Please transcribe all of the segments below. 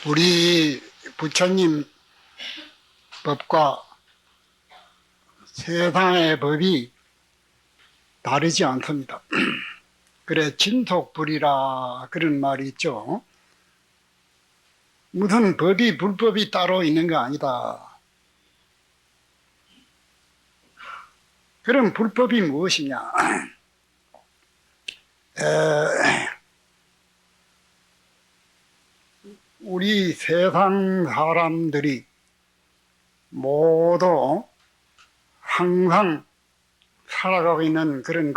우리 부처님 법과 세상의 법이 다르지 않습니다. 그래 진속불이라 그런 말이 있죠. 무슨 법이 불법이 따로 있는 거 아니다. 그럼 불법이 무엇이냐? 우리 세상 사람들이 모두 항상 살아가고 있는 그런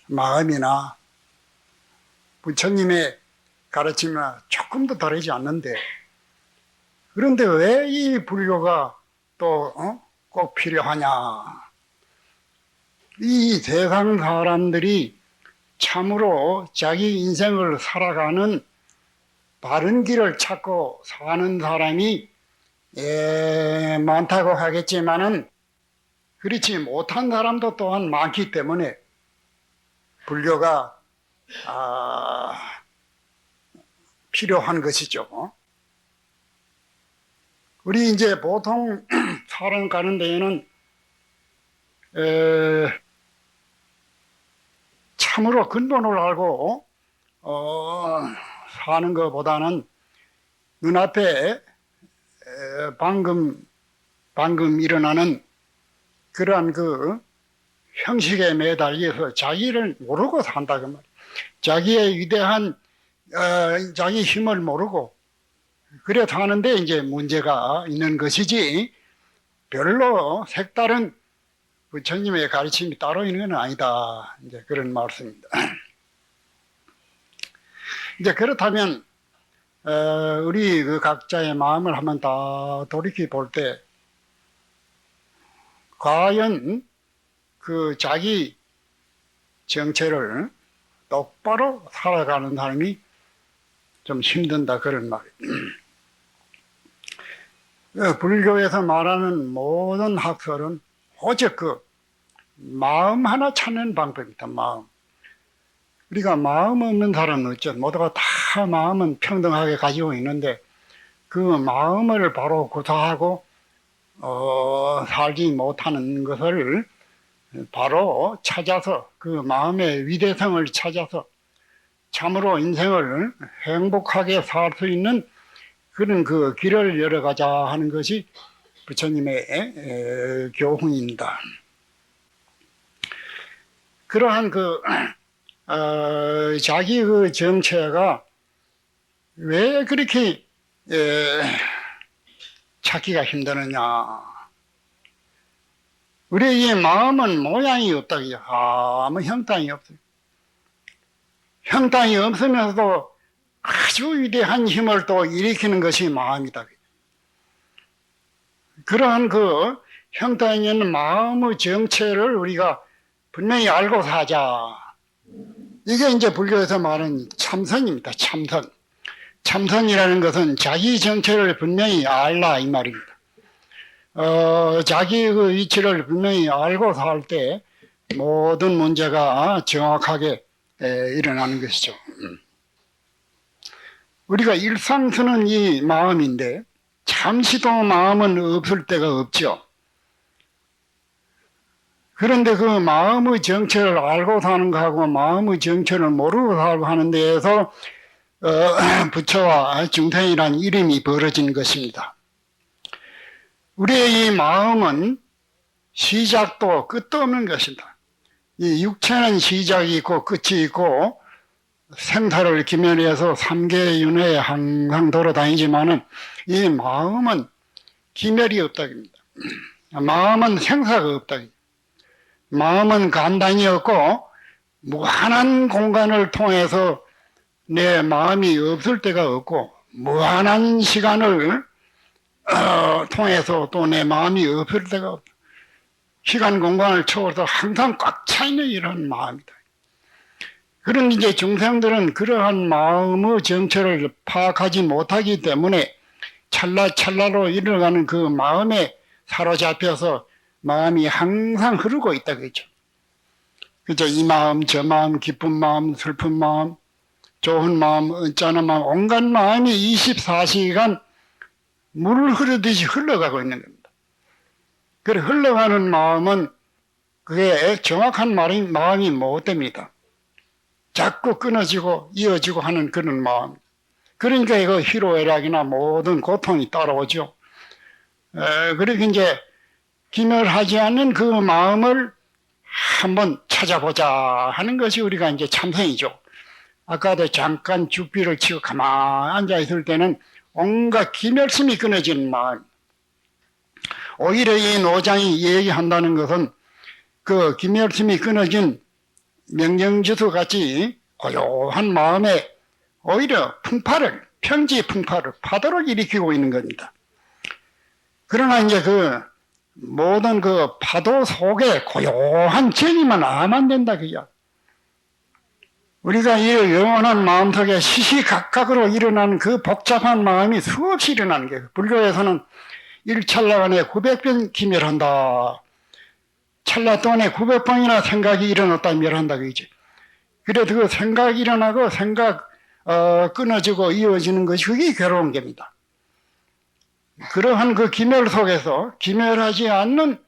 마음이나 부처님의 가르침이나 조금도 다르지 않는데, 그런데 왜 이 불교가 또 꼭 필요하냐? 이 세상 사람들이 참으로 자기 인생을 살아가는 바른 길을 찾고 사는 사람이 많다고 하겠지만은 그렇지 못한 사람도 또한 많기 때문에 불교가 필요한 것이죠. 우리 이제 보통 사람 가는 데에는 참으로 근본을 알고 사는 것보다는 눈앞에 방금 일어나는 그러한 형식에 매달려서 자기를 모르고 산다 그 말이에요. 자기의 위대한 자기 힘을 모르고 그래 사는데 이제 문제가 있는 것이지, 별로 색다른 부처님의 가르침이 따로 있는 건 아니다. 이제 그런 말씀입니다. 이제 그렇다면 우리 각자의 마음을 한번 다 돌이켜 볼 때, 과연 자기 정체를 똑바로 살아가는 사람이 좀 힘든다 그런 말이에요. 불교에서 말하는 모든 학설은 오직 마음 하나 찾는 방법입니다. 마음. 우리가 마음 없는 사람은 어쩌 모두가 다 마음은 평등하게 가지고 있는데 그 마음을 바로 구사하고 살지 못하는 것을 바로 찾아서 그 마음의 위대성을 찾아서 참으로 인생을 행복하게 살 수 있는 그런 길을 열어가자 하는 것이 부처님의 교훈입니다. 그러한 자기 정체가 왜 그렇게 찾기가 힘드느냐? 우리의 이 마음은 모양이 없다고요. 아무 형상이 없어요. 형상이 없으면서도 아주 위대한 힘을 또 일으키는 것이 마음이다. 그러한 형상이 있는 마음의 정체를 우리가 분명히 알고 사자. 이게 이제 불교에서 말하는 참선입니다. 참선. 참선이라는 것은 자기 정체를 분명히 알라 이 말입니다. 자기의 위치를 분명히 알고 살 때 모든 문제가 정확하게 일어나는 것이죠. 우리가 일상 쓰는 이 마음인데 잠시도 마음은 없을 때가 없죠. 그런데 그 마음의 정체를 알고 사는 거하고 마음의 정체를 모르고 살고 하는 데에서 부처와 중생이라는 이름이 벌어진 것입니다. 우리의 이 마음은 시작도 끝도 없는 것입니다. 이 육체는 시작이 있고 끝이 있고 생사를 기면해서 삼계윤회에 항상 돌아다니지만은 이 마음은 기멸이 없다입니다. 마음은 생사가 없다. 마음은 간단히 없고 무한한 공간을 통해서 내 마음이 없을 때가 없고 무한한 시간을 통해서 또 내 마음이 없을 때가 없다. 시간 공간을 초월해서 항상 꽉 차 있는 이런 마음이다. 그런 이제 중생들은 그러한 마음의 정체를 파악하지 못하기 때문에 찰나찰나로 일어나는 그 마음에 사로잡혀서 마음이 항상 흐르고 있다 그죠. 그죠. 이 마음, 저 마음, 기쁜 마음, 슬픈 마음, 좋은 마음, 언짢은 마음, 온갖 마음이 24시간 물 흐르듯이 흘러가고 있는 겁니다. 그래 흘러가는 마음은 그게 정확한 마음이 못 됩니다. 자꾸 끊어지고 이어지고 하는 그런 마음. 그러니까 이거 희로애락이나 모든 고통이 따라오죠. 그렇게 이제 기멸하지 않는 그 마음을 한번 찾아보자 하는 것이 우리가 이제 참선이죠. 아까도 잠깐 죽비를 치고 가만히 앉아 있을 때는 온갖 기멸심이 끊어지는 마음. 오히려 이 노장이 얘기한다는 것은 그 기멸심이 끊어진 명령지수 같이 고요한 마음에 오히려 평지 풍파를 파도를 일으키고 있는 겁니다. 그러나 이제 그 모든 그 파도 속에 고요한 정의만 아면 된다 그야. 우리가 이 영원한 마음속에 시시각각으로 일어나는 그 복잡한 마음이 수없이 일어나는 거예요. 불교에서는 일찰나간에 900번 기멸한다. 찰나 동안에 900번이나 생각이 일어났다 멸한다 그지. 그래도 그 생각이 일어나고 생각 끊어지고 이어지는 것이 그게 괴로운 겁니다. 그러한 그 기멸 속에서 기멸하지 않는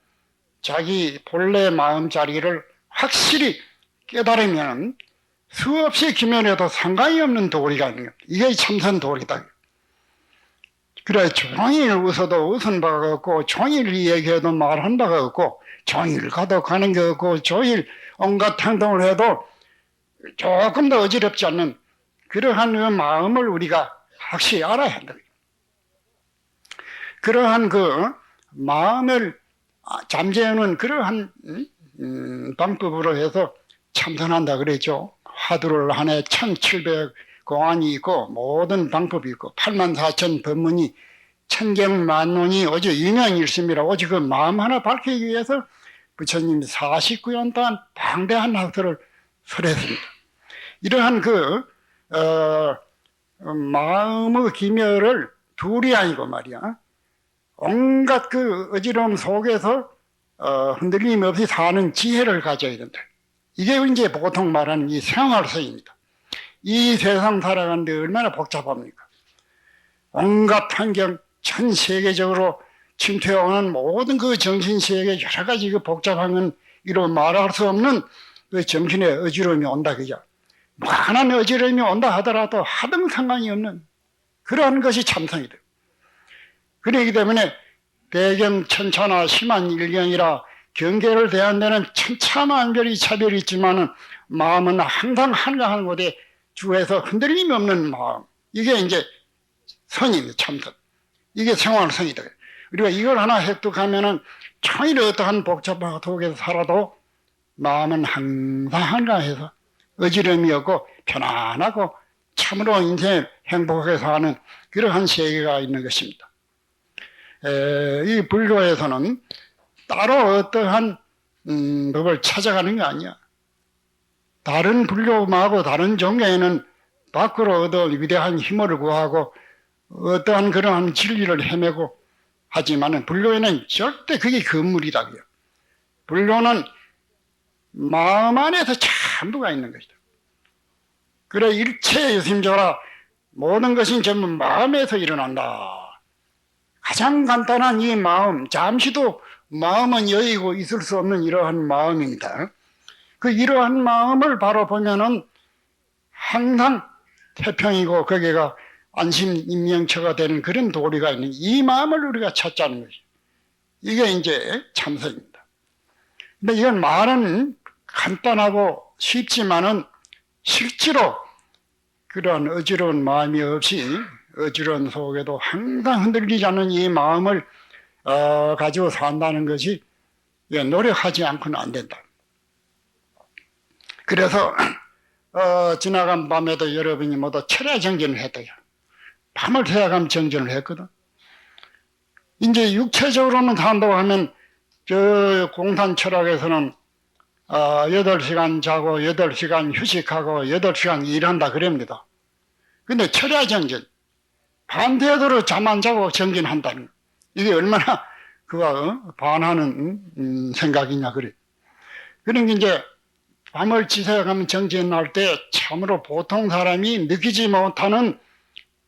자기 본래 마음자리를 확실히 깨달으면 수없이 기멸해도 상관이 없는 도리가 있는 겁니다. 이게 참선 도리다. 그래 종일 웃어도 웃은 바가 없고 종일 얘기해도 말한 바가 없고 종일 가도 가는 게 없고 종일 온갖 행동을 해도 조금 더 어지럽지 않는 그러한 그 마음을 우리가 확실히 알아야 한다. 그러한 그 마음을 잠재우는 그러한 방법으로 해서 참선한다 그랬죠. 화두를 한 해 1700 공안이 있고 모든 방법이 있고 84,000 법문이 천경만론이 오직 유명일심이라 오직 그 마음 하나 밝히기 위해서 부처님이 49년 동안 방대한 학설을 설했습니다. 이러한 그 마음의 기멸을 둘이 아니고 말이야 온갖 그 어지러움 속에서 흔들림 없이 사는 지혜를 가져야 된다. 이게 이제 보통 말하는 이 생활서입니다. 이 세상 살아가는데 얼마나 복잡합니까? 온갖 환경, 전 세계적으로 침투해오는 모든 그 정신세계 여러 가지 그 복잡한 건 이로 말할 수 없는 그 정신의 어지러움이 온다 그죠? 무한한 어지러움이 온다 하더라도 하등 상관이 없는 그러한 것이 참선이다. 그렇기 때문에 대경 천차나 심한 일경이라 경계를 대한 데는 천차만별이 차별이 있지만은 마음은 항상 한가한 곳에 주에서 흔들림이 없는 마음. 이게 이제 선입니다, 참선. 이게 생활선이다. 우리가 이걸 하나 획득하면은 종일 어떠한 복잡한 속에서 살아도 마음은 항상 한가해서 어지러움이 없고 편안하고 참으로 인생을 행복하게 사는 그러한 세계가 있는 것입니다. 이 불교에서는 따로 어떠한 법을 찾아가는 게 아니야. 다른 불교하고 다른 종교에는 밖으로 얻어 위대한 힘을 구하고 어떠한 그러한 진리를 헤매고 하지만은 불교에는 절대 그게 건물이다. 불교는 마음 안에서 전부가 있는 것이다. 그래 일체 유심조라 모든 것이 전부 마음에서 일어난다. 가장 간단한 이 마음, 잠시도 마음은 여의고 있을 수 없는 이러한 마음입니다. 그 이러한 마음을 바로 보면은 항상 태평이고 거기가 안심임명처가 되는 그런 도리가 있는 이 마음을 우리가 찾자는 것이 이게 이제 참선입니다. 근데 이건 말은 간단하고 쉽지만은 실제로 그러한 어지러운 마음이 없이 어지러운 속에도 항상 흔들리지 않는 이 마음을 가지고 산다는 것이 노력하지 않고는 안 된다. 그래서 지나간 밤에도 여러분이 모두 철야 정진을 했대요. 밤을 새야감 정진을 했거든. 이제 육체적으로는 산다고 하면 저 공산 철학에서는 8시간 자고 8시간 휴식하고 8시간 일한다 그럽니다. 근데 철야 정진, 밤새도록 잠 안 자고 정진한다는 거. 이게 얼마나 그가 반하는 생각이냐 그래. 그러니까 이제 밤을 지새가면 정지에 날 때 참으로 보통 사람이 느끼지 못하는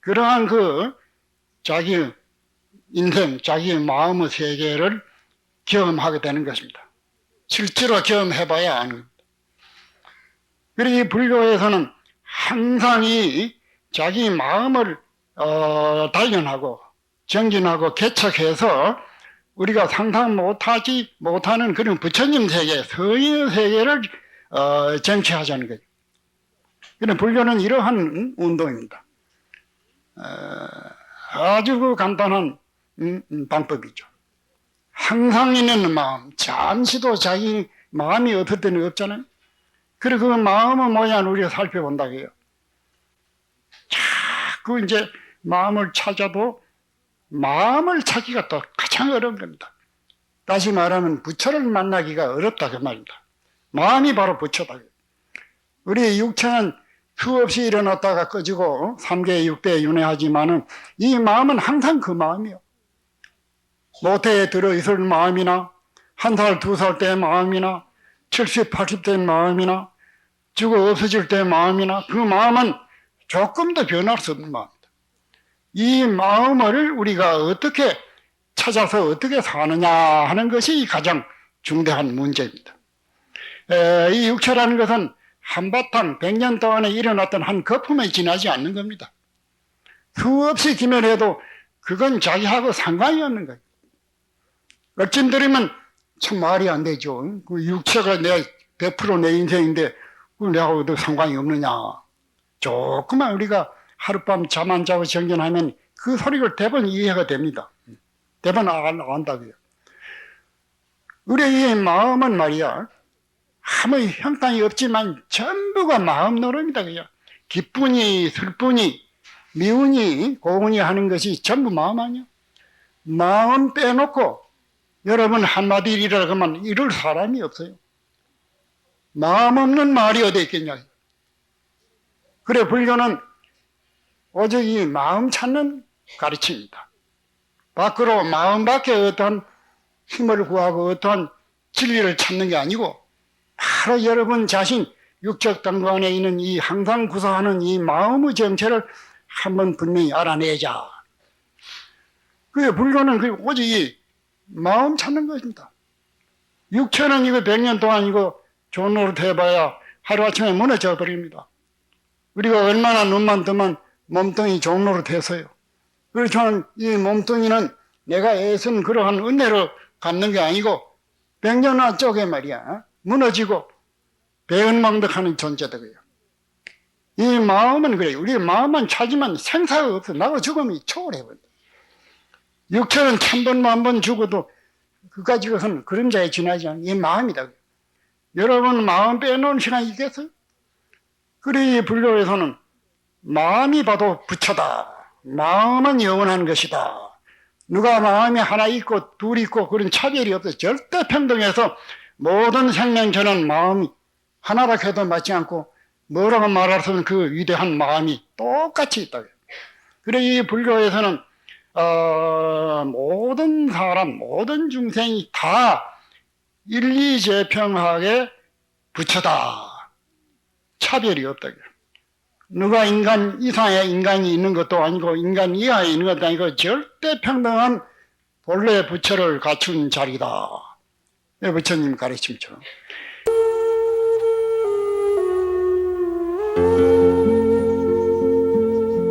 그러한 그 자기 인생, 자기 마음의 세계를 경험하게 되는 것입니다. 실제로 경험해봐야 아는 겁니다. 그리고 이 불교에서는 항상 이 자기 마음을 단련하고 정진하고 개척해서 우리가 상상 못하는 그런 부처님 세계, 서인의 세계를 정취하자는 거죠. 그런 불교는 이러한 운동입니다. 아주 그 간단한 방법이죠. 항상 있는 마음, 잠시도 자기 마음이 없을 때는 없잖아요. 그리고 그 마음의 모양을 우리가 살펴본다고 해요. 자꾸 이제 마음을 찾아도 마음을 찾기가 또 가장 어려운 겁니다. 다시 말하면 부처를 만나기가 어렵다 그 말입니다. 마음이 바로 부처다. 우리 육체는 수없이 일어났다가 꺼지고 3계 6대 윤회하지만은 이 마음은 항상 그 마음이요. 모태에 들어있을 마음이나 1살, 2살 때의 마음이나 70, 80대의 마음이나 죽어 없어질 때의 마음이나 그 마음은 조금도 변할 수 없는 마음입니다. 이 마음을 우리가 어떻게 찾아서 어떻게 사느냐 하는 것이 가장 중대한 문제입니다. 이 육체라는 것은 한바탕 100년 동안에 일어났던 한 거품에 지나지 않는 겁니다. 수없이 기면해도 그건 자기하고 상관이 없는 거예요. 어찌 들으면 참 말이 안 되죠. 그 육체가 내 100% 내 인생인데 내하고도 상관이 없느냐. 조금만 우리가 하룻밤 잠 안 자고 정진하면 그 소리를 대번 이해가 됩니다. 대번 안다고요. 우리의 마음은 말이야 아무 형상이 없지만 전부가 마음 노름이다. 그냥 기쁘니 슬프니 미우니 고우니 하는 것이 전부 마음 아니야. 마음 빼놓고 여러분 한마디 일이라고 하면 이럴 사람이 없어요. 마음 없는 말이 어디 있겠냐. 그래 불교는 오직 이 마음 찾는 가르침입니다. 밖으로 마음 밖에 어떤 힘을 구하고 어떤 진리를 찾는 게 아니고 바로 여러분 자신 육적 당관에 있는 이 항상 구사하는 이 마음의 정체를 한번 분명히 알아내자. 그게 불교는 오직 이 마음 찾는 것입니다. 육체는 이거 100년 동안 이거 좋은 노릇 해봐야 하루아침에 무너져 버립니다. 우리가 얼마나 눈만 뜨면 몸뚱이 좋은 노릇 했어요. 그렇지만 이 몸뚱이는 내가 애쓴 그러한 은혜를 갖는 게 아니고 100년 쪽에 말이야 무너지고 배은망덕하는 존재다. 이 마음은 그래요. 우리 마음만 찾으면 생사가 없어. 나고 죽음이 초월해버려. 육체는 1000번 만번 죽어도 그까지 것은 그림자에 지나지 않는 이 마음이다. 여러분 마음 빼놓은 시간이 있겠어요? 그래 불교에서는 마음이 봐도 부처다. 마음은 영원한 것이다. 누가 마음이 하나 있고 둘 있고 그런 차별이 없어. 절대 평등해서 모든 생명체는 마음이 하나라 해도 맞지 않고 뭐라고 말할 수 없는 그 위대한 마음이 똑같이 있다. 그래 이 불교에서는 모든 사람, 모든 중생이 다 일리재평하게 부처다. 차별이 없다. 누가 인간 이상의 인간이 있는 것도 아니고 인간 이하에 있는 것도 아니고 절대 평등한 본래 부처를 갖춘 자리다. 부처님 가르침처럼.